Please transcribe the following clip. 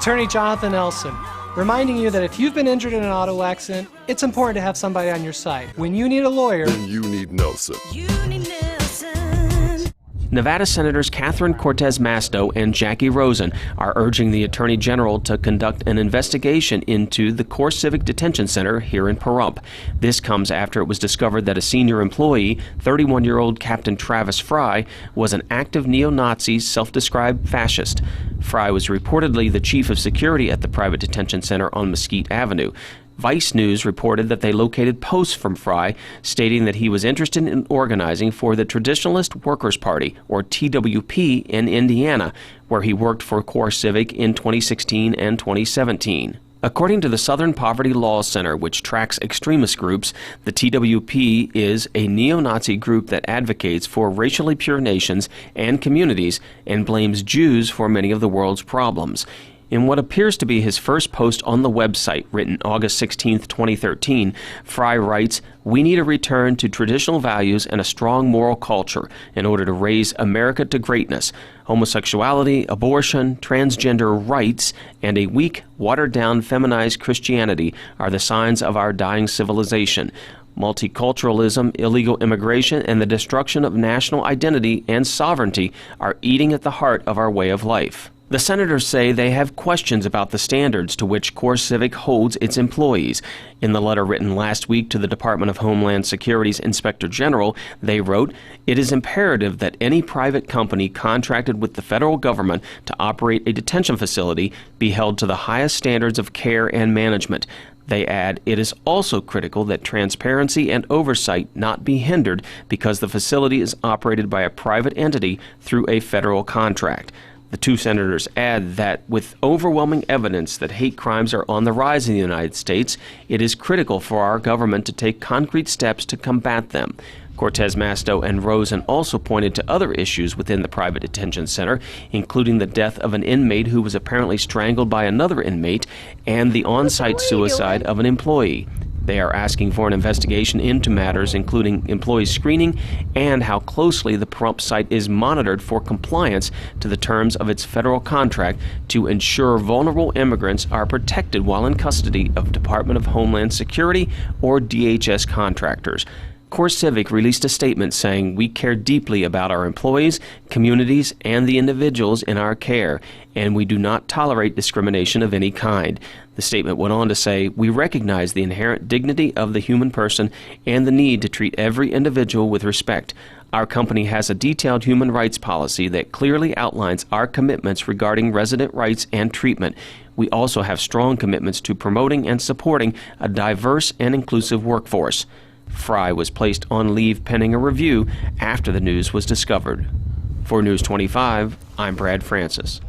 Attorney Jonathan Elson, reminding you that if you've been injured in an auto accident, it's important to have somebody on your side. When you need a lawyer, then you need Nelson. Nevada Senators Catherine Cortez Masto and Jackie Rosen are urging the Attorney General to conduct an investigation into the CoreCivic Detention Center here in Pahrump. This comes after it was discovered that a senior employee, 31-year-old Captain Travis Fry, was an active neo-Nazi self-described fascist. Fry was reportedly the chief of security at the private detention center on Mesquite Avenue. Vice News reported that they located posts from Fry stating that he was interested in organizing for the Traditionalist Workers' Party, or TWP, in Indiana, where he worked for CoreCivic in 2016 and 2017. According to the Southern Poverty Law Center, which tracks extremist groups, the TWP is a neo-Nazi group that advocates for racially pure nations and communities and blames Jews for many of the world's problems. In what appears to be his first post on the website, written August 16, 2013, Fry writes, "We need a return to traditional values and a strong moral culture in order to raise America to greatness. Homosexuality, abortion, transgender rights, and a weak, watered-down, feminized Christianity are the signs of our dying civilization. Multiculturalism, illegal immigration, and the destruction of national identity and sovereignty are eating at the heart of our way of life." The senators say they have questions about the standards to which CoreCivic holds its employees. In the letter written last week to the Department of Homeland Security's Inspector General, they wrote, "It is imperative that any private company contracted with the federal government to operate a detention facility be held to the highest standards of care and management." They add, "It is also critical that transparency and oversight not be hindered because the facility is operated by a private entity through a federal contract." The two senators add that with overwhelming evidence that hate crimes are on the rise in the United States, it is critical for our government to take concrete steps to combat them. Cortez Masto and Rosen also pointed to other issues within the private detention center, including the death of an inmate who was apparently strangled by another inmate and the on-site suicide of an employee. They are asking for an investigation into matters including employee screening and how closely the Pahrump site is monitored for compliance to the terms of its federal contract to ensure vulnerable immigrants are protected while in custody of Department of Homeland Security or DHS contractors. CoreCivic released a statement saying, "We care deeply about our employees, communities, and the individuals in our care, and we do not tolerate discrimination of any kind." The statement went on to say, "We recognize the inherent dignity of the human person and the need to treat every individual with respect. Our company has a detailed human rights policy that clearly outlines our commitments regarding resident rights and treatment. We also have strong commitments to promoting and supporting a diverse and inclusive workforce." Fry was placed on leave pending a review after the news was discovered. For News 25, I'm Brad Francis.